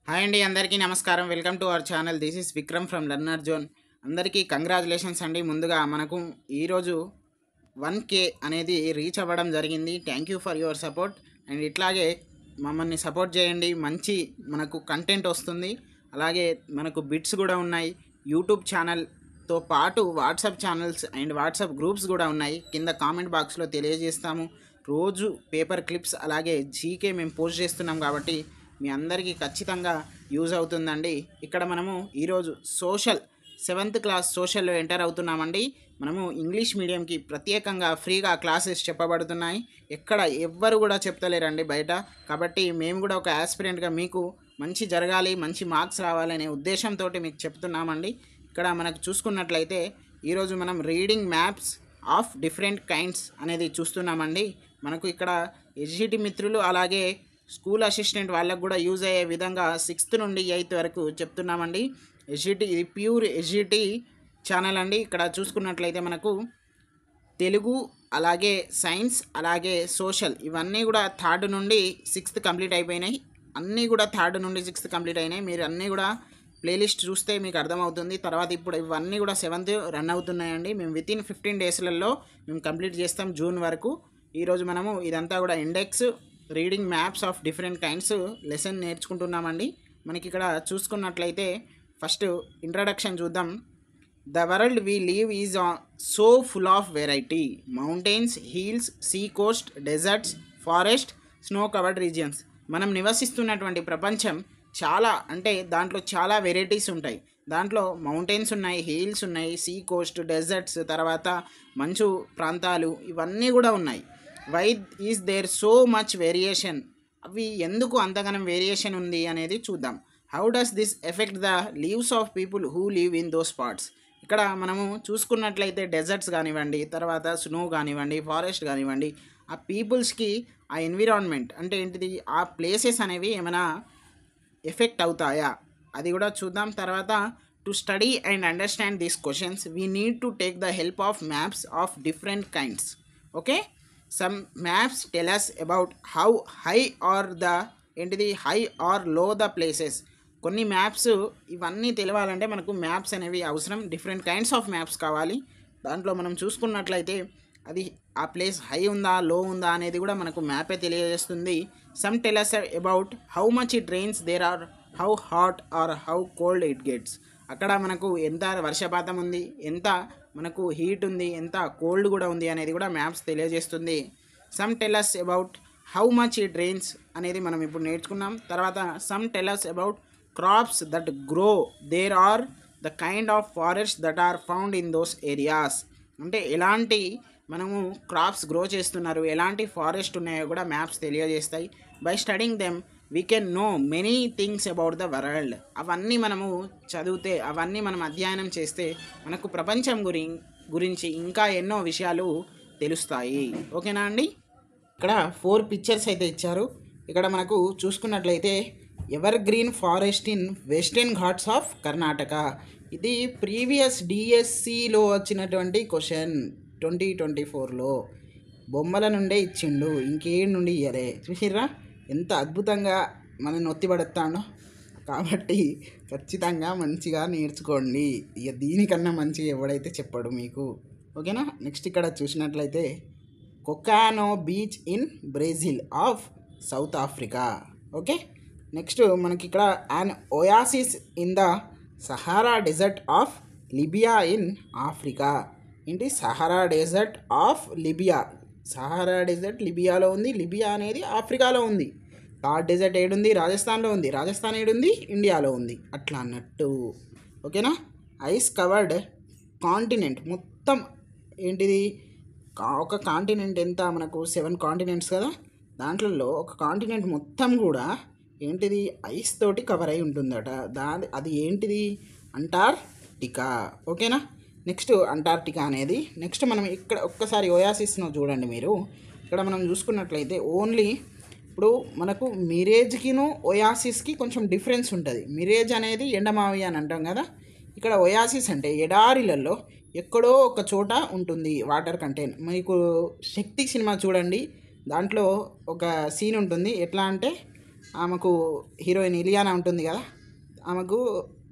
Hi అండి, అందరికీ నమస్కారం. Welcome to our channel. This is Vikram from learner zone. అందరికీ కంగ్రాచులేషన్స్ అండి. ముందుగా మనకు ఈరోజు 1K అనేది రీచ్ అవ్వడం జరిగింది. Thank you for your support. And ఇట్లాగే మమ్మల్ని సపోర్ట్ చేయండి. మంచి మనకు కంటెంట్ వస్తుంది. అలాగే మనకు బిట్స్ కూడా ఉన్నాయి. యూట్యూబ్ ఛానల్తో పాటు WhatsApp channels and WhatsApp groups కూడా ఉన్నాయి. కింద కామెంట్ బాక్స్లో తెలియజేస్తాము. రోజు పేపర్ క్లిప్స్ అలాగే జీకే మేము పోస్ట్ చేస్తున్నాం కాబట్టి మీ అందరికీ ఖచ్చితంగా యూజ్ అవుతుందండి. ఇక్కడ మనము ఈరోజు సెవెంత్ క్లాస్ సోషల్లో ఎంటర్ అవుతున్నామండి. మనము ఇంగ్లీష్ మీడియంకి ప్రత్యేకంగా ఫ్రీగా క్లాసెస్ చెప్పబడుతున్నాయి. ఎక్కడ ఎవ్వరు కూడా చెప్తలేరండి బయట. కాబట్టి మేము కూడా ఒక యాస్పిరెంట్గా మీకు మంచి జరగాలి, మంచి మార్క్స్ రావాలనే ఉద్దేశంతో మీకు చెప్తున్నామండి. ఇక్కడ మనకు చూసుకున్నట్లయితే ఈరోజు మనం reading maps of different kinds అనేది చూస్తున్నామండి. మనకు ఇక్కడ ఎస్జిటి మిత్రులు అలాగే స్కూల్ అసిస్టెంట్ వాళ్ళకు కూడా యూజ్ అయ్యే విధంగా 6th నుండి 8th వరకు చెప్తున్నామండి. ఎస్జిటి ఇది ప్యూర్ ఎస్జిటి ఛానల్ అండి. ఇక్కడ చూసుకున్నట్లయితే మనకు తెలుగు అలాగే సైన్స్ అలాగే సోషల్ ఇవన్నీ కూడా 3rd నుండి 6th కంప్లీట్ అయిపోయినాయి. అన్నీ కూడా 3rd నుండి 6th కంప్లీట్ అయినాయి. మీరు అన్నీ కూడా ప్లేలిస్ట్ చూస్తే మీకు అర్థమవుతుంది. తర్వాత ఇప్పుడు ఇవన్నీ కూడా 7th రన్ అవుతున్నాయండి. మేము వితిన్ 15 డేస్లలో మేము కంప్లీట్ చేస్తాం, జూన్ వరకు. ఈరోజు మనము ఇదంతా కూడా index reading maps of different kinds lesson నేర్చుకుంటున్నామండి. మనకి ఇక్కడ చూసుకున్నట్లయితే ఫస్ట్ ఇంట్రడక్షన్ చూద్దాం. The world we live is so full of variety. Mountains, hills, sea coast, deserts, forest, snow covered regions. మనం నివసిస్తున్నటువంటి ప్రపంచం చాలా అంటే దాంట్లో చాలా వెరైటీస్ ఉంటాయి. దాంట్లో మౌంటైన్స్ ఉన్నాయి, హిల్స్ ఉన్నాయి, సీ కోస్ట్, డెజర్ట్స్, తర్వాత మంచు ప్రాంతాలు ఇవన్నీ కూడా ఉన్నాయి. Why is there so much variation? అవి ఎందుకు అంతగానం వేరియేషన్ ఉంది అనేది చూద్దాం. How does this effect the lives of people who live in those parts? ఇక్కడ మనము చూసుకున్నట్లయితే డెజర్ట్స్ కానివ్వండి, తర్వాత స్నో కానివ్వండి, ఫారెస్ట్ కానివ్వండి, ఆ పీపుల్స్కి ఆ ఎన్విరాన్మెంట్ అంటే ఏంటిది, ఆ ప్లేసెస్ అనేవి ఏమైనా ఎఫెక్ట్ అవుతాయా అది కూడా చూద్దాం. తర్వాత to study and understand these questions we need to take the help of maps of different kinds. Okay, some maps tell us about how high are the ఏంటిది high are low the places. కొన్ని maps ఇవన్నీ తెలియాలంటే మనకు maps అనేవి అవసరం. Different kinds of maps కావాలి. దాంట్లో మనం చూసుకున్నట్లయితే అది ఆ ప్లేస్ హై ఉందా లో ఉందా అనేది కూడా మనకు మ్యాపే తెలియజేస్తుంది. Some tell us about how much it rains there or, how hot or how cold it gets. అక్కడ మనకు ఎంత వర్షపాతం ఉంది, ఎంత మనకు హీట్ ఉంది, ఎంత కోల్డ్ కూడా ఉంది అనేది కూడా మ్యాప్స్ తెలియజేస్తుంది. Some tell us about how much it rains అనేది మనం ఇప్పుడు నేర్చుకున్నాం. తర్వాత some tell us about crops that grow there or, the kind of forest that are found in those areas. అంటే ఎలాంటి మనము క్రాప్స్ గ్రో చేస్తున్నారు, ఎలాంటి ఫారెస్ట్ ఉన్నాయో కూడా మ్యాప్స్ తెలియజేస్తాయి. By studying them we can know many things about the world. అవన్నీ మనము చదివితే, అవన్నీ మనం అధ్యయనం చేస్తే మనకు ప్రపంచం గురించి ఇంకా ఎన్నో విషయాలు తెలుస్తాయి. ఓకేనా అండి? ఇక్కడ 4 పిక్చర్స్ అయితే ఇచ్చారు. ఇక్కడ మనకు చూసుకున్నట్లయితే ever green forest in western Ghats of Karnataka. ఇది ప్రీవియస్ డిఎస్సిలో వచ్చినటువంటి క్వశ్చన్ 2024లో. బొమ్మల నుండే ఇచ్చిండు, ఇంకేం నుండి ఇయ్యలే. చూసిర్రా ఎంత అద్భుతంగా మనం ఒత్తిపడతాడో. కాబట్టి ఖచ్చితంగా మంచిగా నేర్చుకోండి. ఇక దీనికన్నా మంచిగా ఎవడైతే చెప్పాడు మీకు. ఓకేనా? నెక్స్ట్ ఇక్కడ చూసినట్లయితే కొకానో beach in Brazil of South Africa. Okay, next మనకి ఇక్కడ an oasis in the Sahara desert of Libya in Africa. ఏంటి Sahara desert of Libya? Sahara desert లిబియాలో ఉంది, లిబియా అనేది ఆఫ్రికాలో ఉంది. థార్ డెజర్ట్ ఏడుంది? రాజస్థాన్లో ఉంది. రాజస్థాన్ ఏడుంది? ఇండియాలో ఉంది. అట్లా అన్నట్టు. ఓకేనా? ఐస్ కవర్డ్ కాంటినెంట్ మొత్తం ఏంటిది, ఒక కాంటినెంట్ ఎంత మనకు 7 కాంటినెంట్స్ కదా. దాంట్లో ఒక కాంటినెంట్ మొత్తం కూడా ఏంటిది ఐస్ తోటి కవర్ అయి ఉంటుందట. అది ఏంటిది? అంటార్క్టికా. ఓకేనా? నెక్స్ట్ అంటార్క్టికా అనేది. నెక్స్ట్ మనం ఇక్కడ ఒక్కసారి ఒయాసిస్ను చూడండి మీరు. ఇక్కడ మనం చూసుకున్నట్లయితే ఓన్లీ ఇప్పుడు మనకు మిరేజ్కిను ఒయాసిస్కి కొంచెం డిఫరెన్స్ ఉంటుంది. మిరేజ్ అనేది ఎండమావి అని అంటాం కదా. ఇక్కడ ఒయాసిస్ అంటే ఎడారిలలో ఎక్కడో ఒక చోట ఉంటుంది వాటర్ కంటెంట్. మీకు శక్తి సినిమా చూడండి, దాంట్లో ఒక సీన్ ఉంటుంది. ఎట్లా అంటే ఆమెకు హీరోయిన్ ఇలియానా ఉంటుంది కదా, ఆమెకు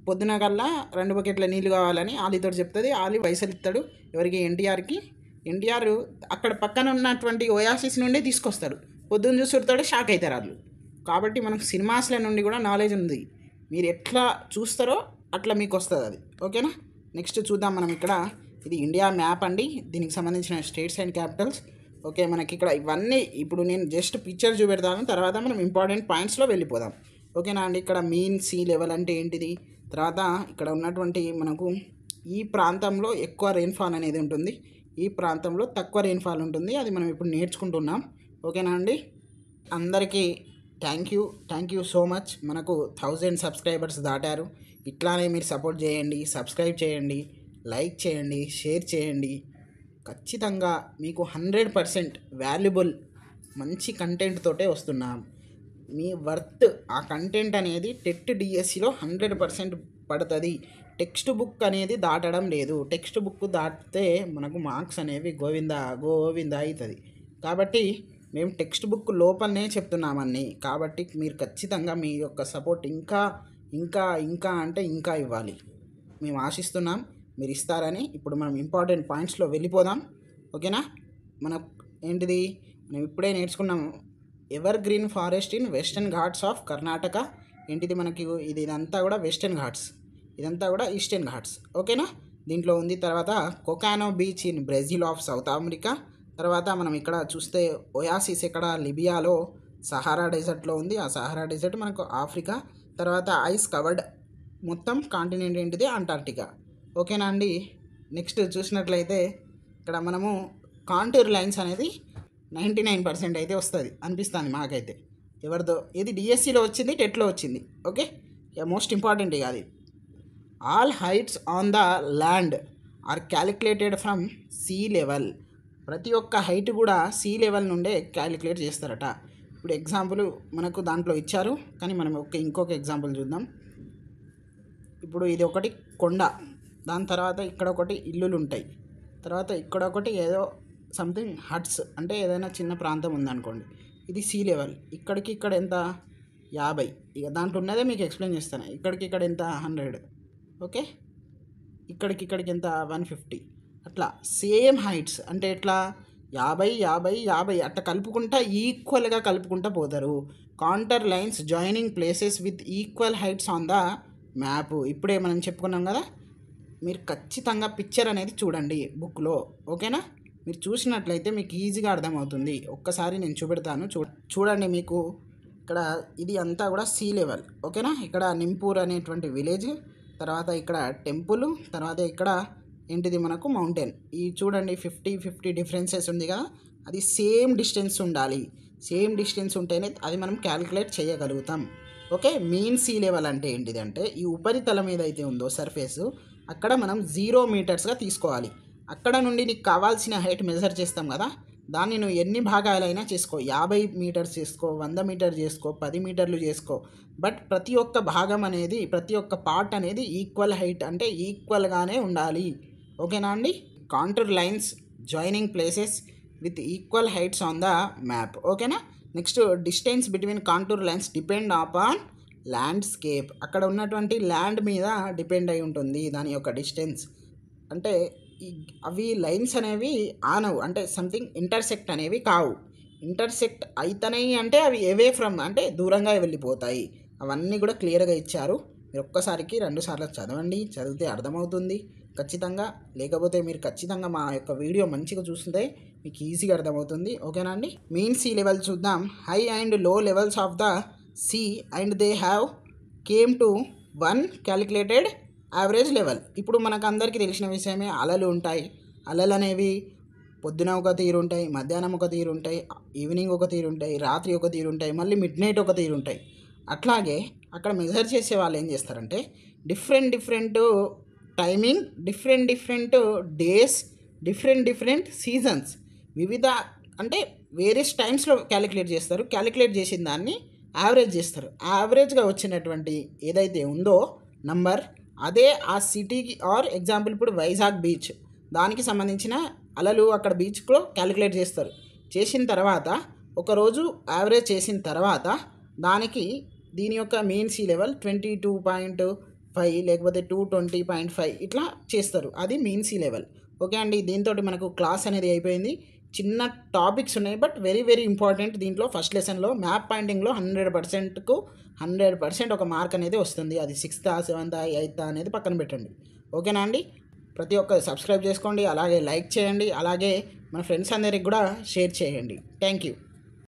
పొద్దున కల్లా 2 బకెట్ల నీళ్ళు కావాలని ఆలీతో చెప్తుంది. ఆలీ పైసలు ఇస్తాడు ఎవరికి, ఎన్టీఆర్కి. ఎన్టీఆర్ అక్కడ పక్కన ఉన్నటువంటి ఓయాసిస్ నుండి తీసుకొస్తాడు. పొద్దున్న చూస్తుంటాడు, షాక్ అవుతారు వాళ్ళు. కాబట్టి మనకు సినిమాస్ల నుండి కూడా నాలెడ్జ్ ఉంది. మీరు ఎట్లా చూస్తారో అట్లా మీకు వస్తుంది అది. ఓకేనా, నెక్స్ట్ చూద్దాం మనం. ఇక్కడ ఇది ఇండియా మ్యాప్ అండి, దీనికి సంబంధించిన స్టేట్స్ అండ్ క్యాపిటల్స్. ఓకే, మనకి ఇక్కడ ఇవన్నీ ఇప్పుడు నేను జస్ట్ పిక్చర్ చూపెడతాను, తర్వాత మనం ఇంపార్టెంట్ పాయింట్స్లో వెళ్ళిపోదాం. ఓకేనా అండి. ఇక్కడ మీన్ సీ లెవెల్ అంటే ఏంటిది, తర్వాత ఇక్కడ ఉన్నటువంటి మనకు ఈ ప్రాంతంలో ఎక్కువ రెయిన్ఫాల్ అనేది ఉంటుంది, ఈ ప్రాంతంలో తక్కువ రెయిన్ఫాల్ ఉంటుంది. అది మనం ఇప్పుడు నేర్చుకుంటున్నాం. ఓకేనా అండి. అందరికీ థ్యాంక్ యూ సో మచ్. మనకు 1000 సబ్స్క్రైబర్స్ దాటారు. ఇట్లానే మీరు సపోర్ట్ చేయండి, సబ్స్క్రైబ్ చేయండి, లైక్ చేయండి, షేర్ చేయండి. ఖచ్చితంగా మీకు 100% వాల్యుబుల్ మంచి కంటెంట్ తోటే వస్తున్నాం. మీ వర్త్ ఆ కంటెంట్ అనేది టెట్ డిఎస్సిలో 100% పడుతుంది. టెక్స్ట్ బుక్ అనేది దాటడం లేదు. టెక్స్ట్ బుక్ దాటితే మనకు మార్క్స్ అనేవి గోవింద అవుతుంది. కాబట్టి మేము టెక్స్ట్ బుక్ లోపలనే చెప్తున్నామని. కాబట్టి మీరు ఖచ్చితంగా మీ యొక్క సపోర్ట్ ఇంకా అంటే ఇంకా ఇవ్వాలి. మేము ఆశిస్తున్నాం, మీరు ఇస్తారని. ఇప్పుడు మనం ఇంపార్టెంట్ పాయింట్స్లో వెళ్ళిపోదాం. ఓకేనా. మనం ఏంటిది, మనం ఇప్పుడే నేర్చుకున్నాము ever green forest in western Ghats of Karnataka. ఏంటిది మనకి ఇదంతా కూడా వెస్టర్న్ ఘాట్స్, ఇదంతా కూడా ఈస్టర్న్ ఘాట్స్. ఓకేనా, దీంట్లో ఉంది. తర్వాత కొకానో beach in Brazil of South America. తర్వాత మనం ఇక్కడ చూస్తే ఒయాసిస్ ఎక్కడ, లిబియాలో సహారా డెజర్ట్లో ఉంది. ఆ సహారా డెజర్ట్ మనకు ఆఫ్రికా. తర్వాత ఐస్ కవర్డ్ మొత్తం కాంటినెంట్ ఏంటిది, అంటార్క్టికా. ఓకేనా అండి. నెక్స్ట్ చూసినట్లయితే ఇక్కడ మనము కాంటూర్ లైన్స్ అనేది 99% అయితే వస్తుంది అనిపిస్తుంది మాకైతే. ఎవరిదో ఇది డిఎస్సిలో వచ్చింది, టెట్లో వచ్చింది. ఓకే, మోస్ట్ ఇంపార్టెంట్ ఇక అది. All heights on the land are calculated from sea level. ప్రతి ఒక్క హైట్ కూడా సీ లెవెల్ నుండే క్యాలిక్యులేట్ చేస్తారట. ఇప్పుడు ఎగ్జాంపుల్ మనకు దాంట్లో ఇచ్చారు, కానీ మనం ఇంకొక ఎగ్జాంపుల్ చూద్దాం. ఇప్పుడు ఇది ఒకటి కొండ, దాని తర్వాత ఇక్కడ ఒకటి ఇల్లులు ఉంటాయి, తర్వాత ఇక్కడ ఒకటి ఏదో సంథింగ్ హట్స్ అంటే ఏదైనా చిన్న ప్రాంతం ఉందనుకోండి. ఇది సీ లెవెల్. ఇక్కడికి ఇక్కడ ఎంత, 50. ఇక దాంట్లో ఉన్నదే మీకు ఎక్స్ప్లెయిన్ చేస్తాను. ఇక్కడికి ఇక్కడ ఎంత, 100. ఓకే, ఇక్కడికి ఇక్కడికి ఎంత, 150. అట్లా సేమ్ హైట్స్ అంటే ఎట్లా 50 అట్లా కలుపుకుంటా ఈక్వల్గా కలుపుకుంటా పోతారు. Contour lines joining places with equal heights on the map. ఇప్పుడే మనం చెప్పుకున్నాం కదా. మీరు ఖచ్చితంగా పిక్చర్ అనేది చూడండి బుక్లో. ఓకేనా, మీరు చూసినట్లయితే మీకు ఈజీగా అర్థమవుతుంది. ఒక్కసారి నేను చూపెడతాను, చూడండి. మీకు ఇక్కడ ఇది అంతా కూడా సీ లెవెల్. ఓకేనా, ఇక్కడ నింపూర్ అనేటువంటి విలేజ్, తర్వాత ఇక్కడ టెంపుల్, తర్వాత ఇక్కడ ఏంటిది మనకు మౌంటైన్. ఈ చూడండి 50 డిఫరెన్సెస్ ఉంది కదా, అది సేమ్ డిస్టెన్స్ ఉండాలి. సేమ్ డిస్టెన్స్ ఉంటేనే అది మనం క్యాలిక్యులేట్ చేయగలుగుతాం. ఓకే, మీన్ సీ లెవెల్ అంటే ఏంటిది అంటే ఈ ఉపరితలం ఏదైతే ఉందో సర్ఫేస్, అక్కడ మనం 0 మీటర్స్గా తీసుకోవాలి. అక్కడ నుండి నీకు కావాల్సిన హైట్ మెజర్ చేస్తాం కదా, దాన్ని నువ్వు ఎన్ని భాగాలైనా చేసుకో. 50 మీటర్స్ చేసుకో, 100 మీటర్ చేసుకో, 10 మీటర్లు చేసుకో. బట్ ప్రతి ఒక్క భాగం అనేది, ప్రతి ఒక్క పార్ట్ అనేది ఈక్వల్ హైట్ అంటే ఈక్వల్గానే ఉండాలి. ఓకేనా అండి. Contour lines joining places with equal heights on the map. ఓకేనా. Next distance between contour lines depend upon landscape. అక్కడ ఉన్నటువంటి ల్యాండ్ మీద డిపెండ్ అయి ఉంటుంది దాని యొక్క డిస్టెన్స్. అంటే అవి లైన్స్ అనేవి ఆనవు, అంటే సంథింగ్ ఇంటర్సెక్ట్ అనేవి కావు. ఇంటర్సెక్ట్ అయితేనే అంటే అవి అవే ఫ్రమ్ అంటే దూరంగా వెళ్ళిపోతాయి. అవన్నీ కూడా క్లియర్గా ఇచ్చారు. మీరు ఒక్కసారికి 2 సార్లు చదవండి, చదివితే అర్థమవుతుంది ఖచ్చితంగా. లేకపోతే మీరు ఖచ్చితంగా మా యొక్క వీడియో మంచిగా చూస్తుంటే మీకు ఈజీగా అర్థమవుతుంది. ఓకేనా అండి. మీన్ సీ లెవెల్ చూద్దాం. High and low levels of the sea and they have came to 1 calculated average level. ఇప్పుడు మనకు అందరికీ తెలిసిన విషయమే, అలలు ఉంటాయి. అలలు అనేవి పొద్దున ఒక తీరు ఉంటాయి, మధ్యాహ్నం ఒక తీరు ఉంటాయి, ఈవినింగ్ ఒక తీరు ఉంటాయి, రాత్రి ఒక తీరు ఉంటాయి, మళ్ళీ మిడ్ నైట్ ఒక తీరు ఉంటాయి. అట్లాగే అక్కడ మెజర్ చేసే వాళ్ళు ఏం చేస్తారంటే different timing, different days, different seasons, వివిధ అంటే వేరియస్ టైమ్స్లో క్యాలిక్యులేట్ చేస్తారు. క్యాలిక్యులేట్ చేసిన దాన్ని యావరేజ్ చేస్తారు. యావరేజ్గా వచ్చినటువంటి ఏదైతే ఉందో నంబర్, అదే ఆ సిటీకి ఆర్ ఎగ్జాంపుల్ ఇప్పుడు వైజాగ్ బీచ్, దానికి సంబంధించిన అలలు అక్కడ బీచ్లో క్యాలిక్యులేట్ చేస్తారు. చేసిన తర్వాత ఒకరోజు యావరేజ్ చేసిన తర్వాత దానికి దీని యొక్క మెయిన్ సి లెవెల్ 22.5 లేకపోతే 220.5 ఇట్లా చేస్తారు. అది మెయిన్ సి లెవెల్. ఓకే అండి, దీంతో మనకు క్లాస్ అనేది అయిపోయింది. చిన్న టాపిక్స్ ఉన్నాయి, బట్ వెరీ వెరీ ఇంపార్టెంట్. దీంట్లో ఫస్ట్ లెసన్లో మ్యాప్ పాయింటింగ్లో 100%కు 100% ఒక మార్క్ అనేది వస్తుంది. అది 6th 7th 8th అనేది పక్కన పెట్టండి. ఓకేనా అండి, ప్రతి ఒక్కరు సబ్స్క్రైబ్ చేసుకోండి, అలాగే లైక్ చేయండి, అలాగే మన ఫ్రెండ్స్ అందరికి కూడా షేర్ చేయండి. Thank you.